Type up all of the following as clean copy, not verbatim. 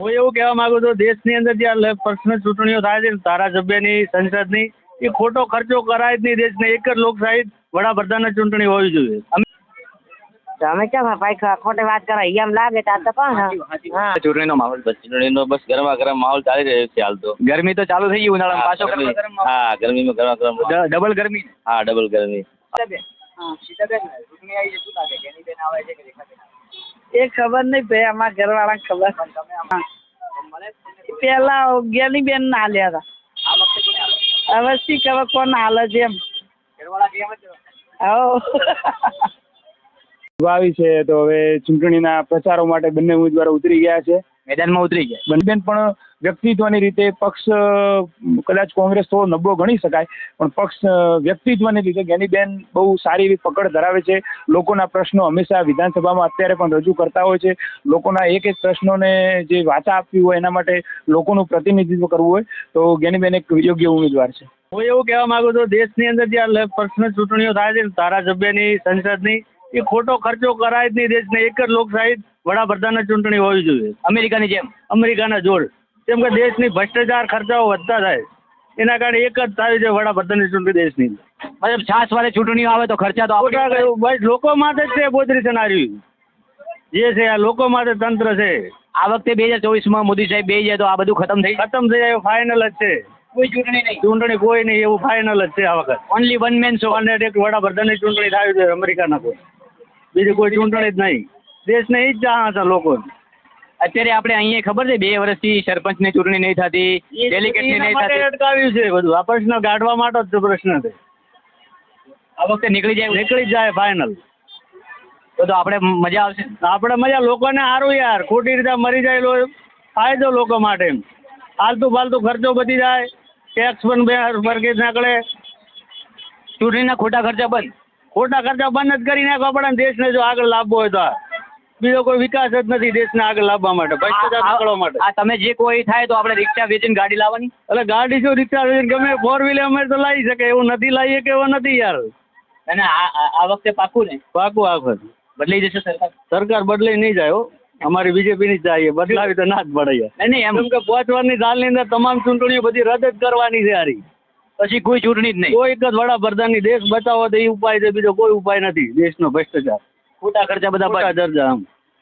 હું એવું કહેવા માંગુ છું, દેશની અંદર જે પર્સનલ ચૂંટણીઓ થાય છે ધારાસભ્યની, સંસદની, એ ખોટો ખર્ચો કરાય જ નહીં. દેશને એક જ લોકશાહી વડાપ્રધાનની ચૂંટણી હોવી જોઈએ. અમે કેમ ભાઈ ખોટી વાત કરો, એમ લાગે તો કોણ? હા, ચૂંટણીનો માહોલ, ચૂંટણીનો બસ ગરમા ગરમ માહોલ ચાલી રહ્યો છે હાલ તો. ગરમી તો ચાલુ થઈ ગઈ ઉનાળામાં, પાછો હા ગરમીમાં ગરમા ગરમ ડબલ ગરમી. હા ડબલ ગરમી. એ ખબર નહીં ભાઈ, અમારા ઘરવાળાને ખબર. પેલા જ્ઞાનીબેન ના હાલ્યા હતા, હવે શી ખબર કોણ હાલે છે એમ. આવી છે તો હવે ચૂંટણીના પ્રચારો માટે બંને ઉમેદવારો ઉતરી ગયા છે, મેદાનમાં ઉતરી ગયા. બંને પણ વ્યક્તિત્વની રીતે પક્ષ કદાચ કોંગ્રેસ થોડો નબળો ગણી શકાય, પણ પક્ષ વ્યક્તિત્વની રીતે જ્ઞાનીબેન બહુ સારી એવી પકડ ધરાવે છે. લોકોના પ્રશ્નો હંમેશા વિધાનસભામાં અત્યારે પણ રજૂ કરતા હોય છે. લોકોના એક એક પ્રશ્નોને જે વાચા આપવી હોય એના માટે લોકોનું પ્રતિનિધિત્વ કરવું હોય તો જ્ઞાનીબેન એક યોગ્ય ઉમેદવાર છે. હું એવું કહેવા માંગુ છું, દેશની અંદર જે પર્સનલ ચૂંટણીઓ થાય છે ધારાસભ્યની, સંસદની, એ ખોટો ખર્ચો કરાય જ નહીં. દેશને એક જ લોકશાહી વડાપ્રધાનની ચૂંટણી હોવી જોઈએ, અમેરિકાની જેમ, અમેરિકાના જોડ. કેમ કે દેશની ભ્રષ્ટાચાર ખર્ચાઓ વધતા થાય, એના કારણે એક જ થાય છે વડાપ્રધાનની ચૂંટણી દેશની. મતલબ છાસવાળી ચૂંટણીઓ આવે તો ખર્ચા તો બસ લોકો માટે જ છે. પોઝિશન આવ્યું જે છે આ લોકો માટે તંત્ર છે. આ વખતે 2024માં મોદી સાહેબ બે જાય તો આ બધું ખતમ થઈ જાય, ફાઇનલ જ છે. કોઈ ચૂંટણી નહીં, ચૂંટણી કોઈ નહીં, એવું ફાઇનલ જ છે આ વખત. Only one man show. અને એક વડાપ્રધાનની ચૂંટણી થાય છે અમેરિકાના કોઈ, બીજી કોઈ ચૂંટણી જ નહીં. દેશને એ જ ચાહ છે લોકો. અત્યારે આપણે અહીંયા ખબર છે 2 વર્ષથી સરપંચની ચૂંટણી નહીં થતી, ડેલિગેટની નહીં થતી, અટકાવ્યું છે બધું. આ પ્રશ્ન કાઢવા માટે જ પ્રશ્ન છે. આ વખતે નીકળી જ જાય ફાઇનલ. તો આપણે મજા આવશે. આપણે મજા, લોકોને સારું યાર. ખોટી રીતે મરી જાય ફાયદો લોકો માટે. એમ ફાલતુ ખર્ચો બધી જાય, ટેક્સ પણ ભરગી નાખે. ચૂંટણીના ખોટા ખર્ચા બંધ જ કરી નાખવા પડે. દેશને જો આગળ લાવવો હોય તો બીજો કોઈ વિકાસ જ નથી દેશને આગળ લાવવા માટે, ભ્રષ્ટાચાર પકડવા માટે. આ તમે જે કોઈ થાય તો આપણે રિક્ષા વેચીને ગાડી લાવવાની. એટલે ગાડી શું, રિક્ષા વેચીને ગમે 4 વ્હીલર અમે તો લાવી શકે, એવું નથી લાવીએ કે એવું નથી યાર. અને આ વખતે પાકું ને? પાકું. આ વખત બદલાઈ જશે સરકાર બદલાઈ નહીં જાય હો. અમારી બીજેપીની જ જાય, બદલાવી તો ના જ પડે યાર. નહીં એમ કે 5 વર્ષની સાલની અંદર તમામ ચૂંટણીઓ બધી રદ જ કરવાની છે યારી. પછી કોઈ ચૂંટણી જ નહીં. કોઈ એક જ વડાપ્રધાનની દેશ બચાવો તો એ ઉપાય છે, બીજો કોઈ ઉપાય નથી. દેશનો ભ્રષ્ટાચાર, ખોટા ખર્ચા બધા દરજા.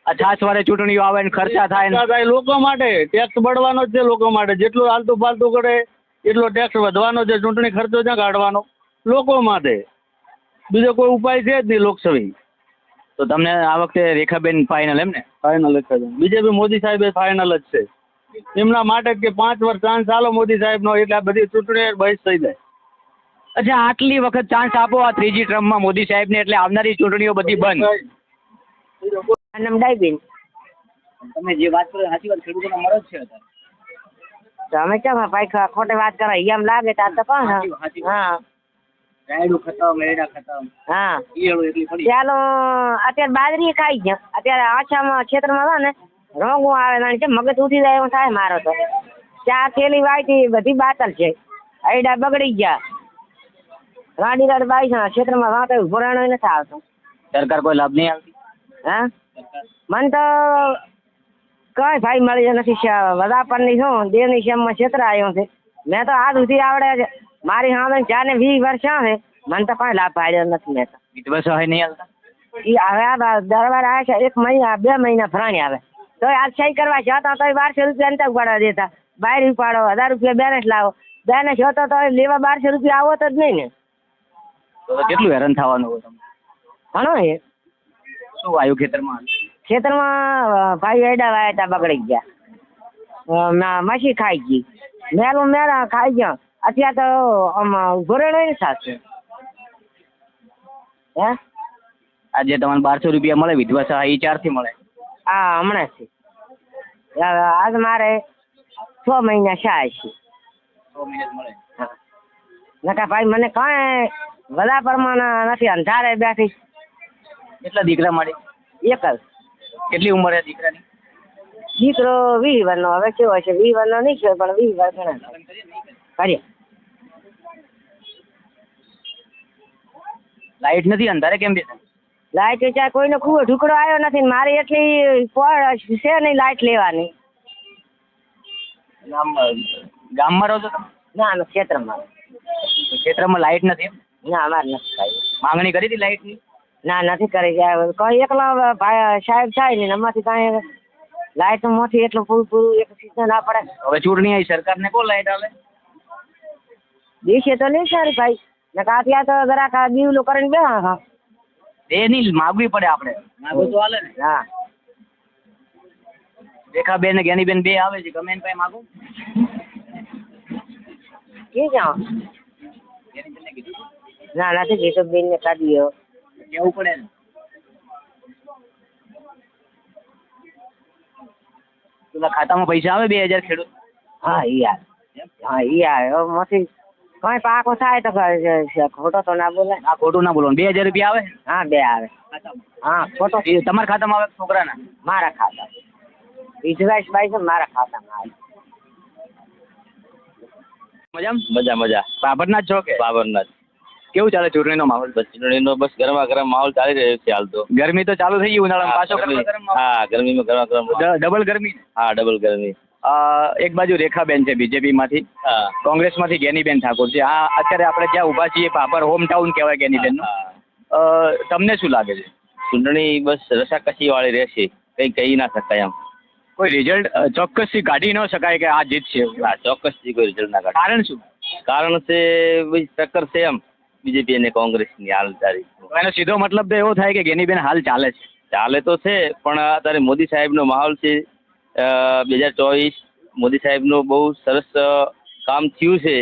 આ છાસવાળી ચૂંટણીઓ આવે ને ખર્ચા થાય લોકો માટે. ટેક્સ બળવાનો જ છે લોકો માટે. જેટલું આલતુ ફાલતુ કરે એટલો ટેક્સ વધવાનો છે. ચૂંટણી ખર્ચો ક્યાં કાઢવાનો? લોકો માટે. બીજો કોઈ ઉપાય છે જ નહીં લોકસભા. તો તમને આ વખતે રેખાબેન ફાઇનલ એમ ને? ફાઇનલ જ છે. બીજેપી મોદી સાહેબ ફાઇનલ જ છે. એમના માટે જ કે 5 વર્ષ ચાન્સ ચાલો મોદી સાહેબનો, એટલે આ બધી ચૂંટણી બહિષ્ થઈ જાય. અચ્છા, આટલી વખત ચાન્સ આપો આ 3જી ટર્મમાં મોદી સાહેબને, એટલે આવનારી ચૂંટણીઓ બધી બંધ. ડાયબીન તમે જે વાત કરો સાચી વાત, ખેડૂતોનો મરજ છે અત્યારે. અમે કેમ ભાઈ ખોટી વાત કરો, એમ લાગે તો કોણ? હા, રાયડું ખતમ, એડા ખતમ. હા, ઈયળો એટલી પડી. ચાલો અત્યારે બાજરી ખાઈ ગયા. અત્યારે આછામાં ક્ષેત્રમાં છે ને રોગું આવે છે, મગજ ઉઠી જાય એવું થાય મારો તો. 4 થેલી વાયથી બધી બાતલ છે, એડા બગડી ગયા. રાડી બાઈ છે ક્ષેત્રમાં વાંધો ઉભો રહેવાનો નથી આવતો. સરકાર કોઈ લાભ નહીં આવતી? હા, મને તો કઈ ભાઈ મળી નથી. વડાપણની શું દેવની શેમમાં ક્ષેત્ર આવ્યો છે. મેં તો આ સુધી આવડે છે. મારી સામે 4 ને 20 વર્ષ છે, મને તો કોઈ લાભ પાડ્યો નથી. મેં તો વિધવા સહાય નહીં આવતા. એ હવે દરબાર આવે છે 1 મહિના 2 મહિના ફરાણી આવે તો આજ સહી કરવા જતા તો 1200 રૂપિયા અંતર ઉપાડવા દેતા. બહાર ઉપાડો 1000 રૂપિયા બેલેન્સ લાવો. બેલેન્સ હોતો તો લેવા 1200 રૂપિયા આવો તો જ નહીં ને. તો કેટલું હેરાન થવાનું હોય તમને? ઘણો એ શું આવ્યું ખેતરમાં? ખેતરમાં ભાઈ એડા વાયા હતા, બગડી ગયા. માછી ખાઈ ગઈ, મેલા ખાઈ ગયા. અત્યારે તો ઉભો રહેવાનો ને સાથે. હે, આજે તમારે 1200 રૂપિયા મળે વિધવા સહાય, એ 4 થી મળે? હા, હમણાં છે. આજ મારે 6 મહિના સહાય છે. 6 મહિના મળે. નકા ભાઈ મને કાંઈ બધા પ્રમાણ નથી. અંધારે બેઠી. કેટલા દીકરા મળે? 1 જ. કેટલી ઉંમર છે દીકરાની? દીકરો 20 વર્ષનો. હવે કેવો છે 20 વર્ષનો નહીં છે, પણ 20 વર્ષ કરીએ. લાઈટ નથી, અંધારે કેમ બેસે? લાઈટ વિચાર કોઈનો ખૂબ ઢુકડો આવ્યો નથી. મારી એટલી છે નહીં લાઈટ લેવાની. ગામમાં રહો છો તમે? ના અમે ક્ષેત્રમાં. ક્ષેત્રમાં લાઇટ નથી એમ? ના અમારે નથી થાય. માંગણી કરી હતી લાઇટની? ના નથી કરી જાય કઈ એકલા ભાઈ સાહેબ થાય ને એમાંથી કાંઈ લાઇટ માંથી એટલું પૂરું એક સીઝન ના પડે. હવે ચૂંટણી આવી, સરકારને કોણ લાઇટ આવે? દિવસે તો નહીં સારી ભાઈ ને ત્યાં તો જરાક દીવલું કરીને બે હા. એ નહીં માગવી પડે આપણે. માગવું તો હાલે ને. હા રેખાબેન ને જ્ઞાનીબેન બે આવે છે, ગમે એને પાસે માગું? કી જાઓ? જ્ઞાનીબેનને કીધું ના નથી કીધું બેન ને કાઢી કેવું પડે ને. પેલા ખાતામાં પૈસા આવે 2000 ખેડૂત? હા ઈ આવે. હા ઈ આવે માંથી કઈ પાકો થાય તો ખોટો તો ના બોલે. આ ખોટું ના બોલો. 2000 રૂપિયા આવે? હા બે આવે. હા ખોટો એ તમારા ખાતામાં આવે છોકરાના? મારા ખાતા 22 છે મારા ખાતામાં આવે. મજા મજા. બાબરના જ છો કે? બાબરના જ. કેવું ચાલે ચૂંટણીનો માહોલ? ચૂંટણીનો બસ ગરમા ગરમ માહોલ ચાલી રહ્યો છે હાલ તો. ગરમી તો ચાલુ થઈ ગઈ ઉનાળામાં પાછો ગરમ. હા ગરમીમાં ગરમા ગરમ. ડબલ ગરમી? હા ડબલ ગરમી. એક બાજુ રેખાબેન છે બીજેપી માંથી, કોંગ્રેસમાંથી જ્ઞાનીબેન ઠાકોર છે. આ અત્યારે આપણે જ્યાં ઊભા છીએ પાપર હોમ ટાઉન કહેવાય જ્ઞાનીબેનનું. તમને શું લાગે છે? ચૂંટણી બસ રસાકસી વાળી રહેશે, કંઈ કહી ના શકાય એમ. કોઈ રિઝલ્ટ ચોક્કસથી કાઢી ન શકાય કે આ જીતશે? હા ચોક્કસથી કોઈ રિઝલ્ટ ના કાઢે. કારણ શું? કારણ છે ભાઈ ટક્કર છે એમ બીજેપી અને કોંગ્રેસની હાલ તારીખ. એનો સીધો મતલબ તો એવો થાય કે જ્ઞાનીબેન હાલ ચાલે છે? ચાલે તો છે પણ અત્યારે મોદી સાહેબનો માહોલ છે. 2024 મોદી સાહેબનું બહુ સરસ કામ થયું છે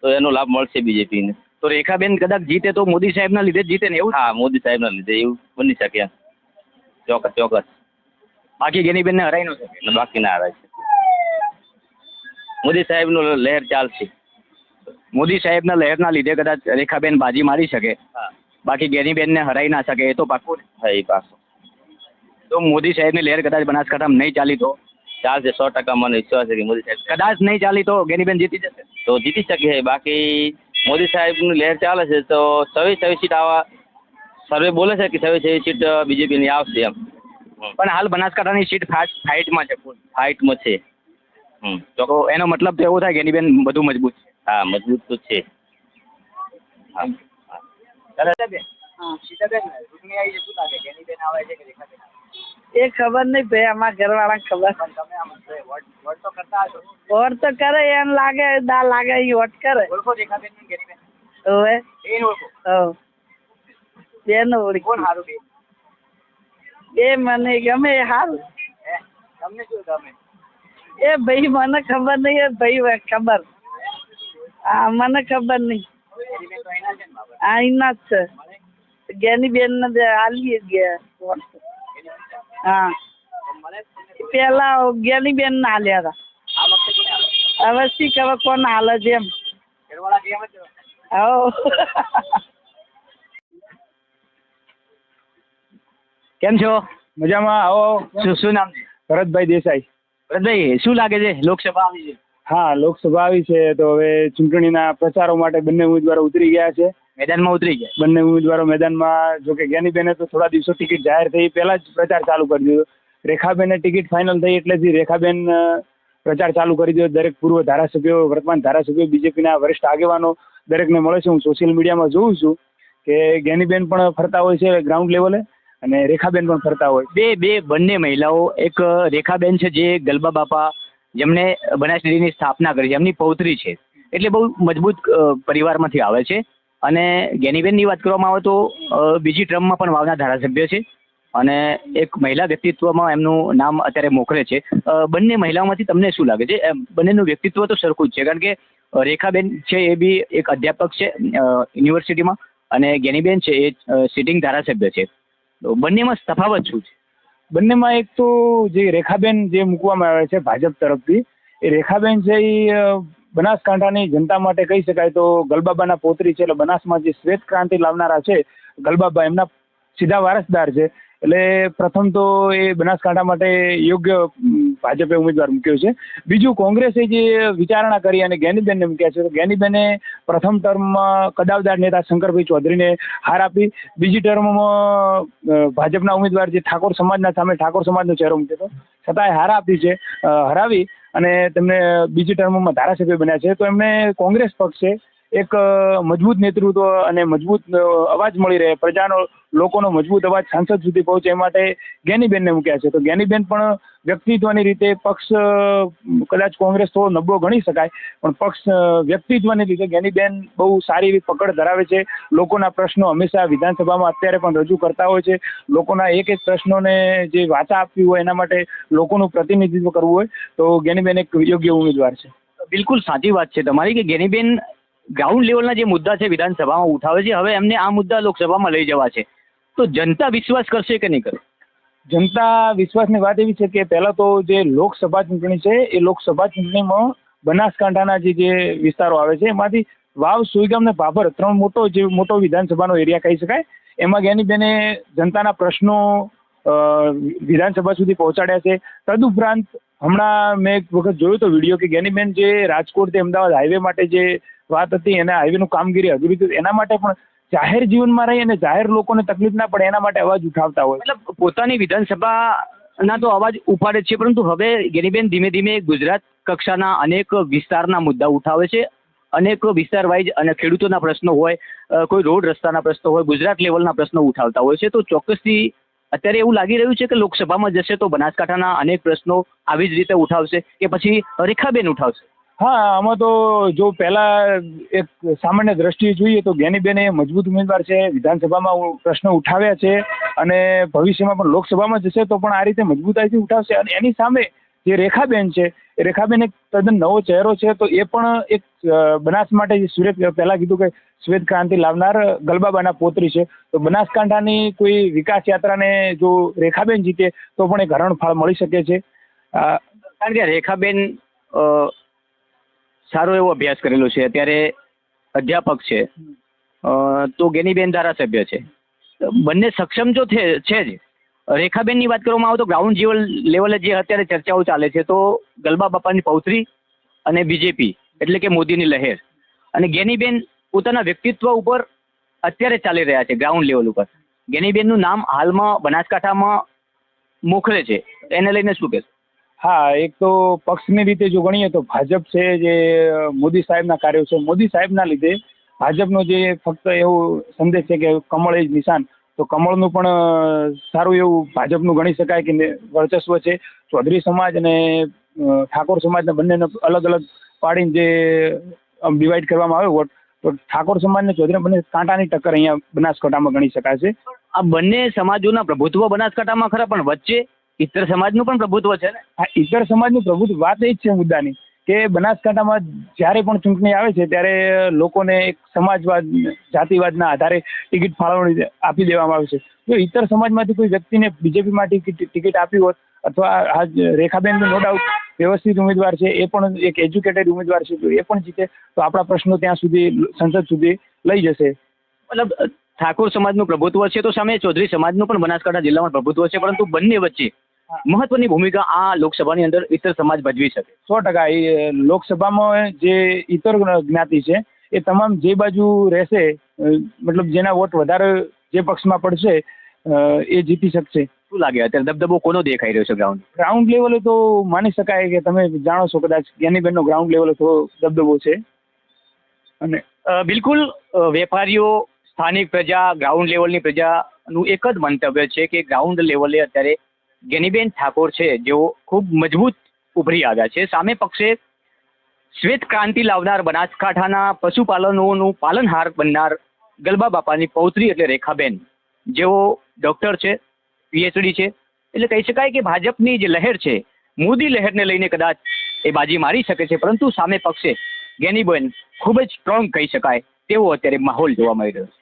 તો એનો લાભ મળશે બીજેપીને. તો રેખાબેન કદાચ જીતે તો મોદી સાહેબના લીધે જ જીતે ને એવું? હા મોદી સાહેબના લીધે એવું બની શકે. ચોક્કસ ચોક્કસ. બાકી જ્ઞાનીબેનને હરાઈ ન શકે? બાકી ના હરાય છે. મોદી સાહેબનું લહેર ચાલશે. મોદી સાહેબના લહેરના લીધે કદાચ રેખાબેન બાજી મારી શકે, બાકી જ્ઞાનીબેનને હરાઈ ના શકે એ તો પાક્કું ને? હા એ પાક્કું. તો મોદી સાહેબની લહેર કદાચ બનાસકાંઠામાં નહીં ચાલી તો? ચાલશે 100% મને વિશ્વાસ છે કે મોદી સાહેબ કદાચ નહીં ચાલી તો જ્ઞાનીબેન જીતી જશે? તો જીતી શકે. બાકી મોદી સાહેબની લહેર ચાલે છે તો 26 સીટ આવા સર્વે બોલે છે કે 26 સીટ બીજેપીની આવશે એમ. પણ હાલ બનાસકાંઠાની સીટ ફાઇટમાં છે, ફાઇટમાં છે. તો એનો મતલબ તો એવો થાય કે જ્ઞાનીબેન બધું મજબૂત છે. હા મજબૂત તો છે. હા એ ખબર નહીં ભાઈ અમારા ઘરવાળાને ખબર. વોટ તો કરતા હશો? વોટ તો કરે એમ લાગે દા લાગે એ વોટ કરે. ઓળખો રેખાબેન ને જ્ઞાનીબેન? હવે બેન ઓળખો? હવ બેન ઓળખી. કોણ સારું બેન? એ મને ગમે એ સારું. તમને શું ગમે? એ ભાઈ મને ખબર નહીં. એ ભાઈ ખબર. હા મને ખબર નહીં. આ એના જ છે. જ્ઞાનીબેન ને આલીએ ગયા વોટ. હા પેલા જ્ઞાનીબેન ને આલ્યા હતા. હવે શી ખબર કોણ હાલે છે એમ. કેમ છો? મજામાં. આવો. શું નામ છે? ભરતભાઈ દેસાઈ. ભરતભાઈ શું લાગે છે લોકસભા આવી છે? હા લોકસભા આવી છે તો હવે ચૂંટણીના પ્રચારો માટે બંને ઉમેદવારો ઉતરી ગયા છે. મેદાનમાં ઉતરી ગયા બંને ઉમેદવારો મેદાનમાં. જો કે જ્ઞાનીબેને તો થોડા દિવસો ટિકિટ જાહેર થઈ પહેલા જ પ્રચાર ચાલુ કરી દીધો. રેખાબેને ટિકિટ ફાઇનલ થઈ એટલેથી રેખાબેન પ્રચાર ચાલુ કરી દીધો. દરેક પૂર્વ ધારાસભ્યો, વર્તમાન ધારાસભ્યો, બીજેપીના વરિષ્ઠ આગેવાનો દરેકને મળે છે. હું સોશિયલ મીડિયામાં જોઉં છું કે જ્ઞાનીબેન પણ ફરતા હોય છે ગ્રાઉન્ડ લેવલે અને રેખાબેન પણ ફરતા હોય. બંને મહિલાઓ, એક રેખાબેન છે જે ગલબા બાપા જેમણે બનાસ ડેરીની સ્થાપના કરી છે, એમની પૌત્રી છે, એટલે બહુ મજબૂત પરિવારમાંથી આવે છે. અને જ્ઞાનીબેનની વાત કરવામાં આવે તો બીજી ટર્મમાં પણ વાવના ધારાસભ્ય છે અને એક મહિલા વ્યક્તિત્વમાં એમનું નામ અત્યારે મોખરે છે. બંને મહિલાઓમાંથી તમને શું લાગે છે? બંનેનું વ્યક્તિત્વ તો સરખું જ છે, કારણ કે રેખાબેન છે એ બી એક અધ્યાપક છે યુનિવર્સિટીમાં અને જ્ઞાનીબેન છે એ સિટિંગ ધારાસભ્ય છે. તો બંનેમાં તફાવત શું છે? બંનેમાં એક તો જે રેખાબેન જે મૂકવામાં આવે છે ભાજપ તરફથી, એ રેખાબેન છે એ બનાસકાંઠાની જનતા માટે કહી શકાય તો ગલબાબાના પૌત્રી છે. એટલે બનાસમાં જે શ્વેત ક્રાંતિ લાવનારા છે ગલબાબા એમના સીધા વારસદાર છે. એટલે પ્રથમ તો એ બનાસકાંઠા માટે યોગ્ય ભાજપે ઉમેદવાર મૂક્યો છે. બીજું કોંગ્રેસે જે વિચારણા કરી અને જ્ઞાનીબેનને મૂક્યા છે તો જ્ઞાનીબેને પ્રથમ ટર્મમાં કદાવદાર નેતા શંકરભાઈ ચૌધરીને હાર આપી. બીજી ટર્મમાં ભાજપના ઉમેદવાર જે ઠાકોર સમાજના સામે ઠાકોર સમાજનો ચહેરો મૂક્યો હતો છતાંય હાર આપી છે, હરાવી અને તેમને બીજી ટર્મમાં ધારાસભ્ય બન્યા છે. તો એમને કોંગ્રેસ પક્ષે એક મજબૂત નેતૃત્વ અને મજબૂત અવાજ મળી રહે, પ્રજાનો લોકોનો મજબૂત અવાજ સાંસદ સુધી પહોંચે એ માટે જ્ઞાનીબેનને મૂક્યા છે. તો જ્ઞાનીબેન પણ વ્યક્તિત્વની રીતે પક્ષ કદાચ કોંગ્રેસ થોડો નબળો ગણી શકાય, પણ પક્ષ વ્યક્તિત્વની રીતે જ્ઞાનીબેન બહુ સારી એવી પકડ ધરાવે છે. લોકોના પ્રશ્નો હંમેશા વિધાનસભામાં અત્યારે પણ રજૂ કરતા હોય છે. લોકોના એક એક પ્રશ્નોને જે વાચા આપવી હોય એના માટે લોકોનું પ્રતિનિધિત્વ કરવું હોય તો જ્ઞાનીબેન એક યોગ્ય ઉમેદવાર છે. બિલકુલ સાચી વાત છે તમારી કે જ્ઞાનીબેન ગ્રાઉન્ડ લેવલના જે મુદ્દા છે વિધાનસભામાં ઉઠાવે છે. હવે એમને આ મુદ્દા લોકસભામાં લઈ જવા છે, તો જનતા વિશ્વાસ કરશે કે નહીં કરે? જનતા વિશ્વાસની વાત એવી છે કે પહેલા તો જે લોકસભા ચૂંટણી છે એ લોકસભા ચૂંટણીમાં બનાસકાંઠાના જે વિસ્તારો આવે છે એમાંથી વાવ, સુઈગામ ને ભાભર 3 મોટો વિધાનસભાનો એરિયા કહી શકાય. એમાં જ્ઞાનીબેને જનતાના પ્રશ્નો વિધાનસભા સુધી પહોંચાડ્યા છે. તદુપરાંત હમણાં મેં એક વખત જોયો તો વિડીયો કે જ્ઞાનીબેન જે રાજકોટથી અમદાવાદ હાઈવે માટે જે વાત હતી એના હાઈવેનું કામગીરી અધૂરી હતી એના માટે પણ જાહેર જીવનમાં રહી અને જાહેર લોકોને તકલીફ ના પડે એના માટે અવાજ ઉઠાવતા હોય. મતલબ પોતાની વિધાનસભાના તો અવાજ ઉપાડે છે, પરંતુ હવે જ્ઞાનીબેન ધીમે ધીમે ગુજરાત કક્ષાના અનેક વિસ્તારના મુદ્દા ઉઠાવે છે. અનેક વિસ્તાર વાઇઝ અને ખેડૂતોના પ્રશ્નો હોય, કોઈ રોડ રસ્તાના પ્રશ્નો હોય, ગુજરાત લેવલના પ્રશ્નો ઉઠાવતા હોય છે. તો ચોક્કસથી અત્યારે એવું લાગી રહ્યું છે કે લોકસભામાં જશે તો બનાસકાંઠાના અનેક પ્રશ્નો આવી જ રીતે ઉઠાવશે કે પછી રેખાબેન ઉઠાવશે? હા, આમાં તો જો પહેલા એક સામાન્ય દ્રષ્ટિએ જોઈએ તો જ્ઞાનીબેન એ મજબૂત ઉમેદવાર છે. વિધાનસભામાં પ્રશ્નો ઉઠાવ્યા છે અને ભવિષ્યમાં પણ લોકસભામાં જશે તો પણ આ રીતે મજબૂતાઈથી ઉઠાવશે. અને એની સામે જે રેખાબેન છે એ રેખાબેન એક તદ્દન નવો ચહેરો છે. તો એ પણ એક બનાસ માટે જે પહેલા કીધું કે શ્વેત ક્રાંતિ લાવનાર ગલબાબાના પોત્રી છે. તો બનાસકાંઠાની કોઈ વિકાસ યાત્રાને જો રેખાબેન જીતે તો પણ એક હરણફાળ મળી શકે છે. કારણ કે રેખાબેન સારો એવો અભ્યાસ કરેલો છે, અત્યારે અધ્યાપક છે, તો જ્ઞાનીબેન ધારાસભ્ય છે. બંને સક્ષમ જો છે જ. રેખાબેનની વાત કરવામાં આવે તો ગ્રાઉન્ડ લેવલે જે અત્યારે ચર્ચાઓ ચાલે છે તો ગલબા બાપાની પૌત્રી અને બીજેપી એટલે કે મોદીની લહેર, અને જ્ઞાનીબેન પોતાના વ્યક્તિત્વ ઉપર અત્યારે ચાલી રહ્યા છે ગ્રાઉન્ડ લેવલ ઉપર. જ્ઞાનીબેનનું નામ હાલમાં બનાસકાંઠામાં મોખરે છે, એને લઈને શું કહેશો? હા, એક તો પક્ષની રીતે જો ગણીએ તો ભાજપ છે જે મોદી સાહેબના કાર્યો છે, મોદી સાહેબના લીધે ભાજપનો જે ફક્ત એવો સંદેશ છે કે કમળ એ જ નિશાન, તો કમળનું પણ સારું એવું ભાજપનું ગણી શકાય કે વર્ચસ્વ છે. ચૌધરી સમાજ અને ઠાકોર સમાજને બંનેને અલગ અલગ પાડીને જે ડિવાઈડ કરવામાં આવે વોટ, તો ઠાકોર સમાજને ચૌધરી બંને કાંટાની ટક્કર અહીંયા બનાસકાંઠામાં ગણી શકાય છે. આ બંને સમાજોના પ્રભુત્વ બનાસકાંઠામાં ખરા, પણ વચ્ચે ઇતર સમાજનું પણ પ્રભુત્વ છે ને? હા, ઇતર સમાજનું પ્રભુત્વ વાત એ જ છે મુદ્દાની કે બનાસકાંઠામાં જ્યારે પણ ચૂંટણી આવે છે ત્યારે લોકોને એક સમાજવાદ, જાતિવાદના આધારે ટિકિટ ફાળવણી આપી દેવામાં આવે છે. જો ઇતર સમાજમાંથી કોઈ વ્યક્તિને બીજેપીમાં ટિકિટ આપી હોત, અથવા આ રેખાબેન નો ડાઉટ વ્યવસ્થિત ઉમેદવાર છે, એ પણ એક એજ્યુકેટેડ ઉમેદવાર છે, તો એ પણ જીતે તો આપણા પ્રશ્નો ત્યાં સુધી સંસદ સુધી લઈ જશે. મતલબ ઠાકોર સમાજનું પ્રભુત્વ છે તો સામે ચૌધરી સમાજનું પણ બનાસકાંઠા જિલ્લામાં પ્રભુત્વ છે, પરંતુ બંને વચ્ચે મહત્વની ભૂમિકા આ લોકસભાની અંદર ઇતર સમાજ ભજવી શકે. 100%. એ લોકસભામાં જે ઇતર જ્ઞાતિ છે એ તમામ જે બાજુ રહેશે, મતલબ જેના વોટ વધારે જે પક્ષમાં પડશે એ જીતી શકશે. શું લાગે અત્યારે દબદબો કોનો દેખાઈ રહ્યો છે ગ્રાઉન્ડ લેવલે? તો માની શકાય કે તમે જાણો છો કદાચ જ્ઞાનીબેનનો ગ્રાઉન્ડ લેવલે થોડો દબદબો છે. અને બિલકુલ વેપારીઓ, સ્થાનિક પ્રજા, ગ્રાઉન્ડ લેવલની પ્રજાનું એક જ મંતવ્ય છે કે ગ્રાઉન્ડ લેવલે અત્યારે જ્ઞાનીબેન ઠાકોર છે જેઓ ખૂબ મજબૂત ઉભરી આવ્યા છે. સામે પક્ષે શ્વેત ક્રાંતિ લાવનાર બનાસકાંઠાના પશુપાલનોનું પાલનહાર બનનાર ગલબા બાપાની પૌત્રી એટલે રેખાબેન, જેઓ ડૉક્ટર છે, PhD છે. એટલે કહી શકાય કે ભાજપની જે લહેર છે, મોદી લહેરને લઈને કદાચ એ બાજી મારી શકે છે, પરંતુ સામે પક્ષે જ્ઞાનીબેન ખૂબ જ સ્ટ્રોંગ કહી શકાય તેવો અત્યારે માહોલ જોવા મળી રહ્યો છે.